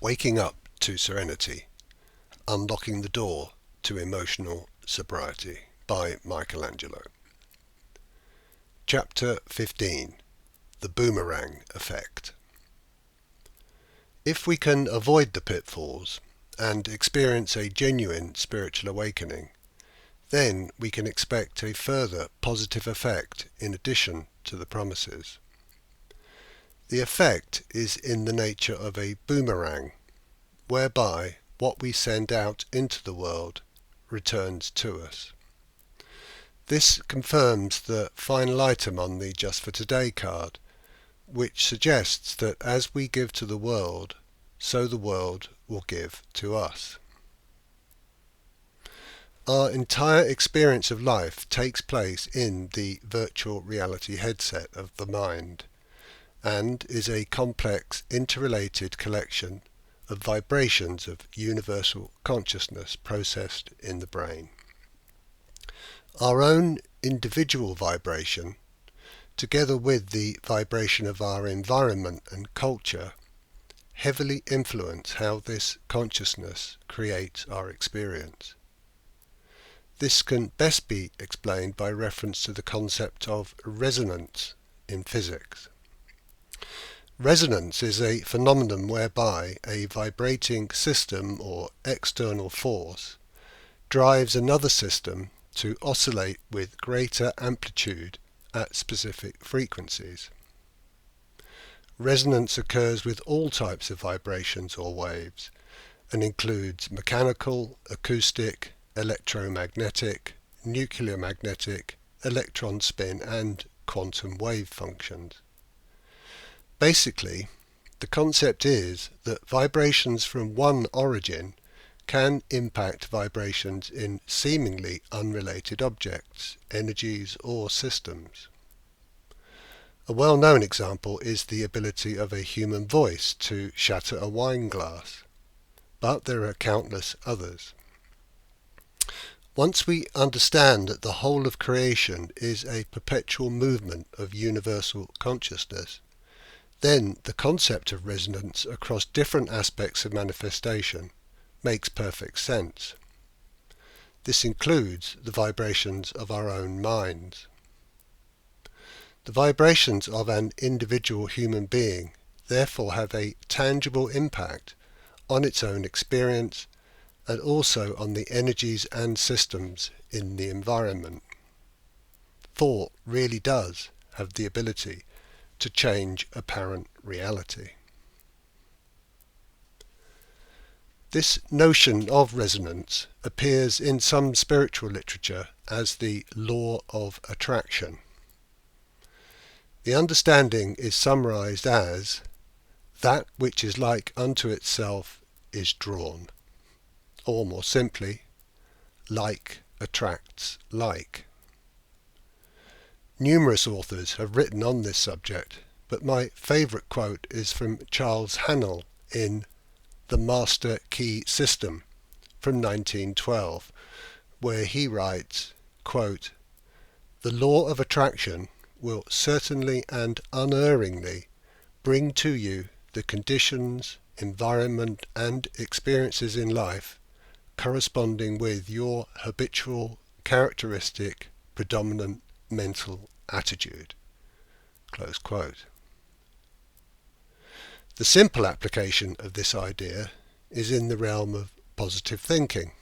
Waking Up to Serenity, Unlocking the Door to Emotional Sobriety by Angelo. Chapter 15. The Boomerang Effect. If we can avoid the pitfalls and experience a genuine spiritual awakening, then we can expect a further positive effect in addition to the promises. The effect is in the nature of a boomerang, whereby what we send out into the world returns to us. This confirms the final item on the Just for Today card, which suggests that as we give to the world, so the world will give to us. Our entire experience of life takes place in the virtual reality headset of the mind, and is a complex, interrelated collection of vibrations of universal consciousness processed in the brain. Our own individual vibration, together with the vibration of our environment and culture, heavily influence how this consciousness creates our experience. This can best be explained by reference to the concept of resonance in physics. Resonance is a phenomenon whereby a vibrating system or external force drives another system to oscillate with greater amplitude at specific frequencies. Resonance occurs with all types of vibrations or waves and includes mechanical, acoustic, electromagnetic, nuclear magnetic, electron spin and quantum wave functions. Basically, the concept is that vibrations from one origin can impact vibrations in seemingly unrelated objects, energies, or systems. A well-known example is the ability of a human voice to shatter a wine glass, but there are countless others. Once we understand that the whole of creation is a perpetual movement of universal consciousness, then the concept of resonance across different aspects of manifestation makes perfect sense. This includes the vibrations of our own minds. The vibrations of an individual human being therefore have a tangible impact on its own experience and also on the energies and systems in the environment. Thought really does have the ability to change apparent reality. This notion of resonance appears in some spiritual literature as the law of attraction. The understanding is summarized as that which is like unto itself is drawn, or more simply, like attracts like. Numerous authors have written on this subject, but my favourite quote is from Charles Haanel in The Master Key System from 1912, where he writes, quote, "The law of attraction will certainly and unerringly bring to you the conditions, environment and experiences in life corresponding with your habitual, characteristic, predominant mental attitude." Close quote. The simple application of this idea is in the realm of positive thinking,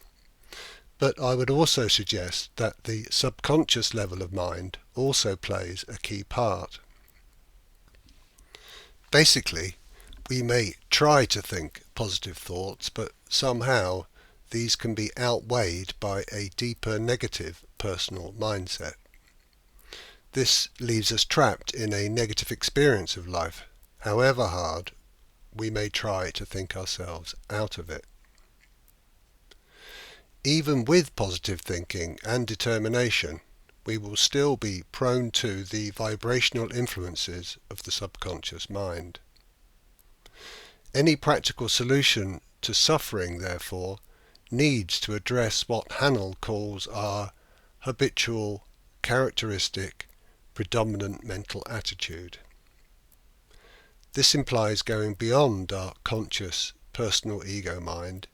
but I would also suggest that the subconscious level of mind also plays a key part. Basically, we may try to think positive thoughts, but somehow these can be outweighed by a deeper negative personal mindset. This leaves us trapped in a negative experience of life, however hard we may try to think ourselves out of it. Even with positive thinking and determination, we will still be prone to the vibrational influences of the subconscious mind. Any practical solution to suffering, therefore, needs to address what Haanel calls our habitual, characteristic, predominant mental attitude. This implies going beyond our conscious personal ego mind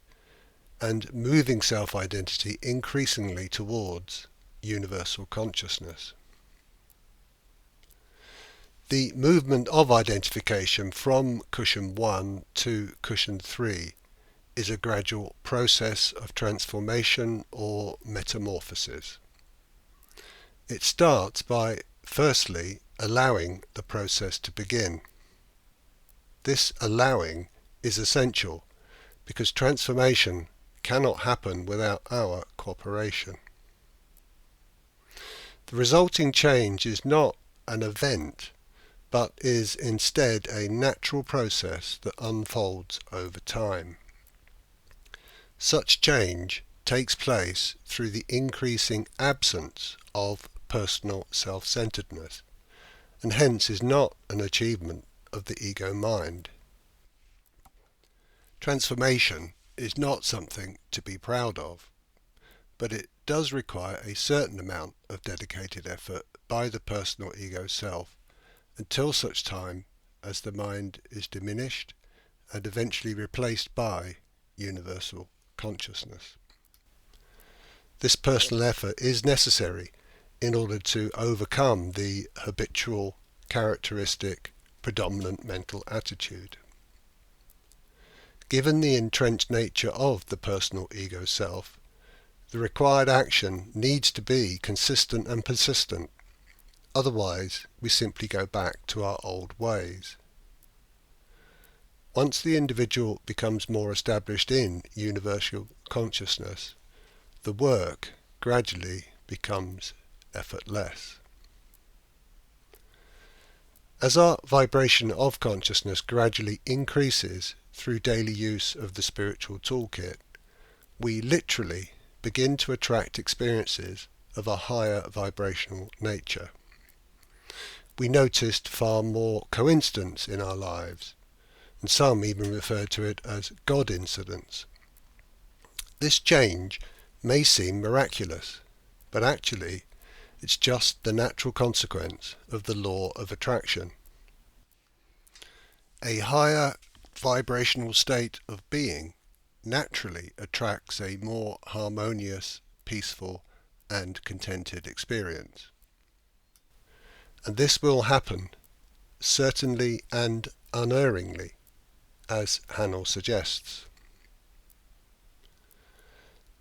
and moving self-identity increasingly towards universal consciousness. The movement of identification from cushion 1 to cushion 3 is a gradual process of transformation or metamorphosis. It starts by firstly allowing the process to begin. This allowing is essential because transformation cannot happen without our cooperation. The resulting change is not an event, but is instead a natural process that unfolds over time. Such change takes place through the increasing absence of personal self-centeredness, and hence is not an achievement of the ego mind. Transformation is not something to be proud of, but it does require a certain amount of dedicated effort by the personal ego self until such time as the mind is diminished and eventually replaced by universal consciousness. This personal effort is necessary in order to overcome the habitual, characteristic, predominant mental attitude. Given the entrenched nature of the personal ego self, the required action needs to be consistent and persistent. Otherwise, we simply go back to our old ways. Once the individual becomes more established in universal consciousness, the work gradually becomes effortless. As our vibration of consciousness gradually increases through daily use of the spiritual toolkit, we literally begin to attract experiences of a higher vibrational nature. We noticed far more coincidence in our lives, and some even refer to it as God incidents. This change may seem miraculous, but actually it's just the natural consequence of the law of attraction. A higher vibrational state of being naturally attracts a more harmonious, peaceful, and contented experience. And this will happen certainly and unerringly, as Hanel suggests.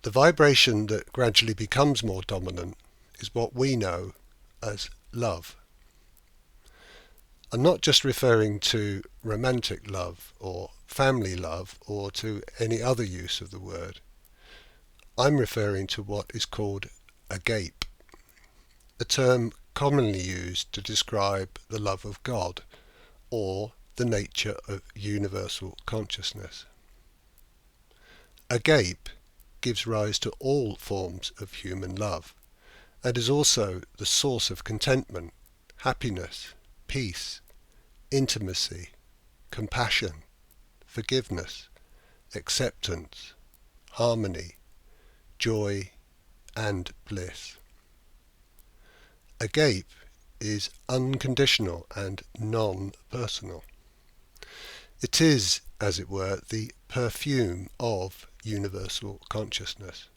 The vibration that gradually becomes more dominant is what we know as love. I'm not just referring to romantic love or family love or to any other use of the word. I'm referring to what is called agape, a term commonly used to describe the love of God or the nature of universal consciousness. Agape gives rise to all forms of human love and is also the source of contentment, happiness, peace, intimacy, compassion, forgiveness, acceptance, harmony, joy, and bliss. Agape is unconditional and non-personal. It is, as it were, the perfume of universal consciousness.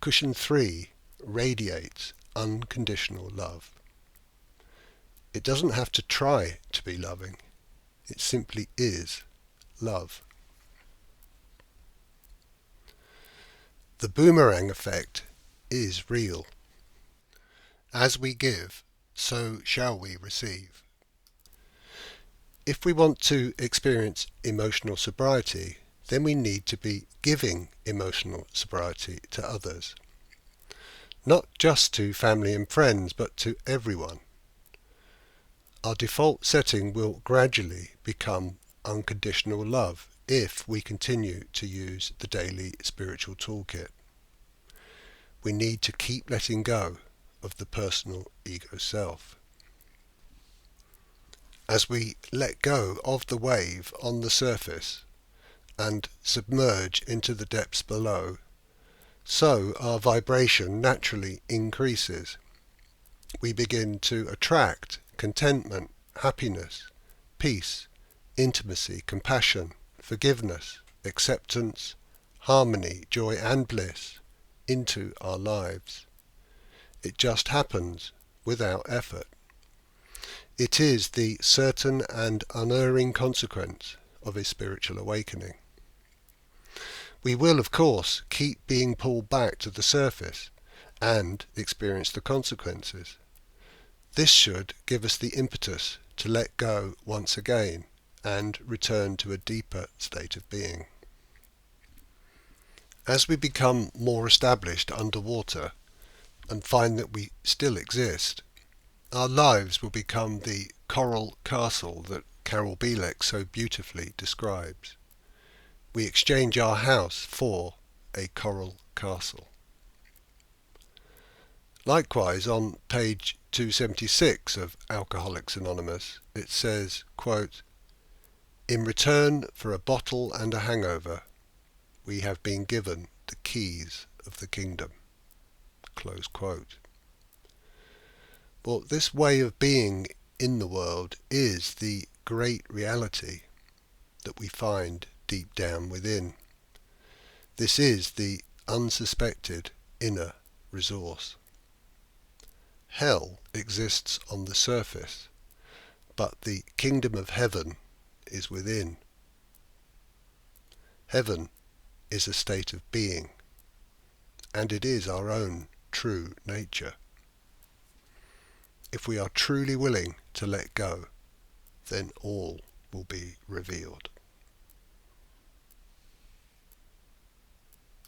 Cushion 3 radiates unconditional love. It doesn't have to try to be loving. It simply is love. The boomerang effect is real. As we give, so shall we receive. If we want to experience emotional sobriety, then we need to be giving emotional sobriety to others. Not just to family and friends, but to everyone. Our default setting will gradually become unconditional love if we continue to use the daily spiritual toolkit. We need to keep letting go of the personal ego self. As we let go of the wave on the surface and submerge into the depths below, so our vibration naturally increases. We begin to attract contentment, happiness, peace, intimacy, compassion, forgiveness, acceptance, harmony, joy and bliss into our lives. It just happens without effort. It is the certain and unerring consequence of a spiritual awakening. We will, of course, keep being pulled back to the surface and experience the consequences. This should give us the impetus to let go once again and return to a deeper state of being. As we become more established underwater and find that we still exist, our lives will become the coral castle that Carol Bielek so beautifully describes. We exchange our house for a coral castle. Likewise, on page 276 of Alcoholics Anonymous, it says, quote, "In return for a bottle and a hangover, we have been given the keys of the kingdom." Close quote. Well, this way of being in the world is the great reality that we find deep down within. This is the unsuspected inner resource. Hell exists on the surface, but the kingdom of heaven is within. Heaven is a state of being, and it is our own true nature. If we are truly willing to let go, then all will be revealed.